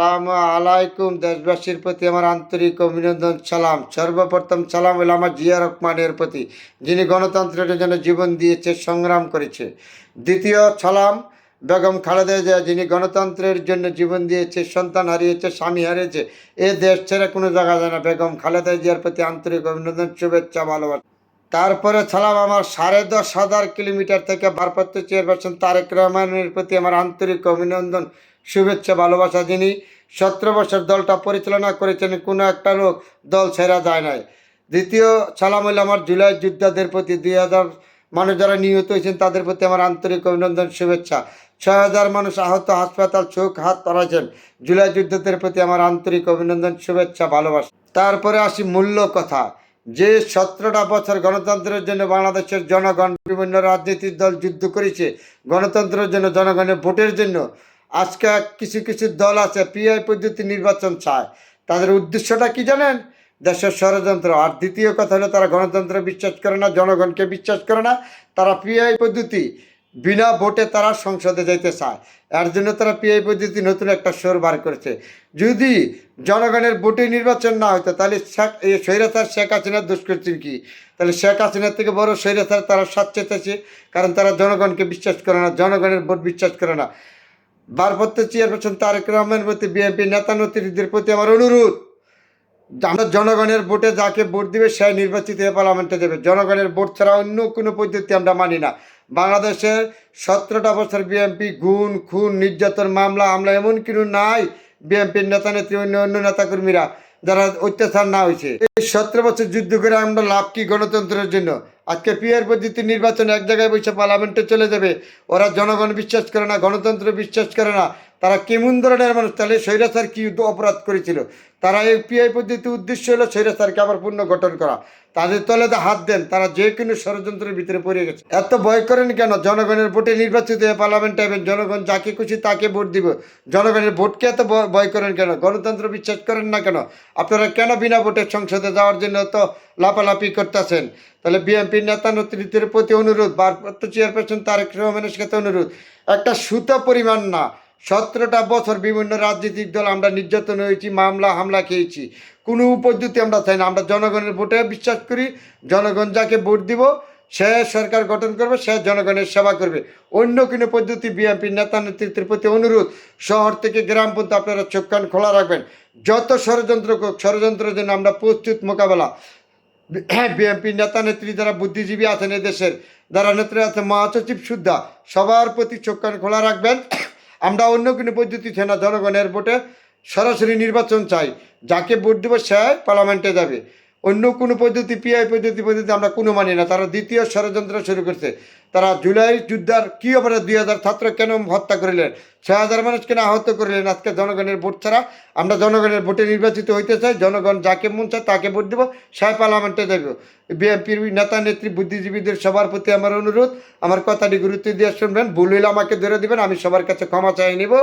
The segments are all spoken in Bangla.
আসসালামু আলাইকুম। দেশবাসীর প্রতি আমার আন্তরিক অভিনন্দন, সালাম। সর্বপ্রথম সালাম হলো আমার জিয়া রহমানের প্রতি, যিনি গণতন্ত্রের জন্য জীবন দিয়েছে, সংগ্রাম করেছে। দ্বিতীয় সালাম বেগম খালেদা জিয়া, যিনি গণতন্ত্রের জন্য জীবন দিয়েছে, সন্তান হারিয়েছে, স্বামী হারিয়েছে, এ দেশ ছেড়ে কোনো জায়গা যায় না। বেগম খালেদা জিয়ার প্রতি আন্তরিক অভিনন্দন, শুভেচ্ছা, ভালোবাসা। তারপরে সালাম আমার 10,500 কিলোমিটার থেকে ভারপ্রাপ্ত চেয়ারপারসন তারেক রহমানের প্রতি আমার আন্তরিক অভিনন্দন, শুভেচ্ছা, ভালোবাসা। যিনি 17 বছর দলটা পরিচালনা করেছেন, কোনো একটা লোক দল ছেড়া যায় নাই। দ্বিতীয় সালাম হইল আমার জুলাই যোদ্ধাদের প্রতি, 2,000 মানুষ যারা নিহত হয়েছেন তাদের প্রতি আমার আন্তরিক অভিনন্দন, শুভেচ্ছা। 6,000 মানুষ আহত, হাসপাতাল চোখ হাত পাড়াইছেন, জুলাই যোদ্ধাদের প্রতি আমার আন্তরিক অভিনন্দন, শুভেচ্ছা, ভালোবাসা। তারপরে আসি মূল্য কথা। যে 17টা বছর গণতন্ত্রের জন্য বাংলাদেশের জনগণ, বিভিন্ন রাজনৈতিক দল যুদ্ধ করেছে গণতন্ত্রের জন্য, জনগণের ভোটের জন্য। আজকে কিছু কিছু দল আছে পিআই পদ্ধতি নির্বাচন চায়। তাদের উদ্দেশ্যটা কি জানেন? দেশের ষড়যন্ত্র। আর দ্বিতীয় কথা হলো তারা গণতন্ত্র বিশ্বাস করে না, জনগণকে বিশ্বাস করে না। তারা পিআই পদ্ধতি, বিনা ভোটে তারা সংসদে যেতে চায়। এর জন্য তারা পিআই পদ্ধতি নতুন একটা সুর বার করেছে। যদি জনগণের ভোটে নির্বাচন না হতো তাহলে স্বৈরাচার শেখ হাসিনা দোষ করছেন কি? তাহলে শেখ হাসিনার থেকে বড় স্বৈরাচার তারা সাচ্চেতেছে, কারণ তারা জনগণকে বিশ্বাস করে না, জনগণের ভোট বিশ্বাস করে না। ভারপ্রাপ্ত চেয়ারপারসন তারেক রহমানের প্রতি, বিএনপি নেতা নেত্রীদের প্রতি আমার অনুরোধ, আমরা জনগণের ভোটে যাকে ভোট দিবে সে নির্বাচিত হয়ে পার্লামেন্টে দেবে। জনগণের ভোট ছাড়া অন্য কোনো পদ্ধতি আমরা মানি না। বাংলাদেশের 17টা বছর বিএনপি গুণ খুন নির্যাতন মামলা আমলা এমন কিছু নাই বিএনপির নেতা নেত্রী অন্য অন্য নেতাকর্মীরা যারা অত্যাচার না হয়েছে। এই 17 বছর যুদ্ধ করে আমরা লাভ কি গণতন্ত্রের জন্য? আজকে পিআর পদ্ধতি নির্বাচন এক জায়গায় বসে পার্লামেন্টে চলে যাবে। ওরা জনগণ বিশ্বাস করে না, গণতন্ত্র বিশ্বাস করে না। তারা কেমন ধরনের মানুষ? তাহলে স্বৈরাচার কি অপরাধ করেছিল? তারা এই পিআই পদ্ধতির উদ্দেশ্য হলো স্বৈরাচারকে আবার পুনর্গঠন করা। তাদের তলে হাত দেন, তারা যে কোনো ষড়যন্ত্রের ভিতরে পড়ে গেছে। এত ভয় করেন কেন? জনগণের ভোটে নির্বাচিত হয়ে পার্লামেন্টে যাবেন, জনগণ যাকে খুশি তাকে ভোট দিব। জনগণের ভোটকে এত ভয় করেন কেন? গণতন্ত্র বিশ্বাস করেন না কেন? আপনারা কেন বিনা ভোটে সংসদে যাওয়ার জন্য তো লাফালাফি করতেছেন? তাহলে বিএনপির নেতা নেতৃত্বের প্রতি অনুরোধ, ভারপ্রাপ্ত চেয়ারপারসন তারেক রহমানের সাথে অনুরোধ, একটা সুতো পরিমাণ না, 17টা বছর বিভিন্ন রাজনৈতিক দল আমরা নির্যাতন হয়েছি, মামলা হামলা খেয়েছি। কোনো পদ্ধতি আমরা চাই না। আমরা জনগণের ভোটে বিশ্বাস করি। জনগণ যাকে ভোট দিব সে সরকার গঠন করবে, সে জনগণের সেবা করবে। অন্য কোনো পদ্ধতি বিএনপির নেতা নেতৃত্বের প্রতি অনুরোধ, শহর থেকে গ্রাম পর্যন্ত আপনারা চোখ কান খোলা রাখবেন। যত ষড়যন্ত্র হোক, ষড়যন্ত্রের জন্য আমরা প্রস্তুত মোকাবেলা। বিএনপির নেতা নেত্রী যারা বুদ্ধিজীবী আছেন এদেশের, যারা নেত্রী আছে মহাসচিব সুদ্ধা, সবার প্রতি চোখ কান খোলা রাখবেন। আমরা অন্য কোনো পদ্ধতি চাই না, জনগণের ভোটে সরাসরি নির্বাচন চাই। যাকে ভোট দেবো সে পার্লামেন্টে যাবে। অন্য কোনো পদ্ধতি পিআই পদ্ধতি আমরা কোনো মানি না। তারা দ্বিতীয় ষড়যন্ত্র শুরু করছে। তারা জুলাই যুদ্ধার কী অপরাধ? 2,000 ছাত্র কেন হত্যা করিলেন? 6,000 মানুষ কেন আহত করিলেন? আজকে জনগণের ভোট ছাড়া আমরা জনগণের ভোটে নির্বাচিত হইতে চাই। জনগণ যাকে মন চায় তাকে ভোট দেবো, সে পার্লামেন্টে দেব। বিএনপির নেতা নেত্রী বুদ্ধিজীবীদের সবার প্রতি আমার অনুরোধ, আমার কথাটি গুরুত্ব দিয়ে শুনবেন। ভুল হইলে আমাকে ধরে দেবেন, আমি সবার কাছে ক্ষমা চাই নেব।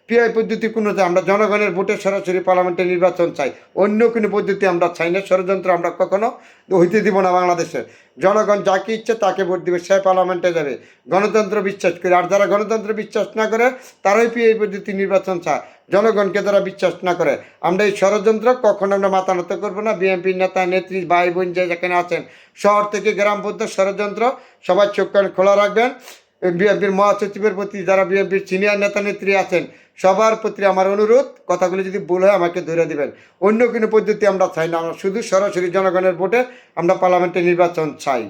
পিআই পদ্ধতি কোনো, আমরা জনগণের ভোটে সরাসরি পার্লামেন্টে নির্বাচন চাই। অন্য কোনো পদ্ধতি আমরা চাই না। ষড়যন্ত্র আমরা কখনো হইতে দিব না। বাংলাদেশে জনগণ যাকে ইচ্ছে তাকে ভোট দিবে, সে পার্লামেন্টে যাবে। গণতন্ত্র বিশ্বাস করে। আর যারা গণতন্ত্র বিশ্বাস না করে তারাই পিআই পদ্ধতি নির্বাচন চায়। জনগণকে যারা বিশ্বাস না করে, আমরা এই ষড়যন্ত্র কখনো আমরা মাথা নত করবো না। বিএনপির নেতা নেত্রী ভাই বোন যে যেখানে আছেন, শহর থেকে গ্রাম পর্যন্ত ষড়যন্ত্র, সবাই চোখ কান খোলা রাখবেন। বিএনপির মহাসচিবের প্রতি, যারা বিএনপির সিনিয়র নেতা নেত্রী আছেন, সবার প্রতি আমার অনুরোধ, কথাগুলো যদি ভুল হয় আমাকে ধরে দিবেন। অন্য কোনো পদ্ধতি আমরা চাই না। আমরা শুধু সরাসরি জনগণের ভোটে আমরা পার্লামেন্টে নির্বাচন চাই।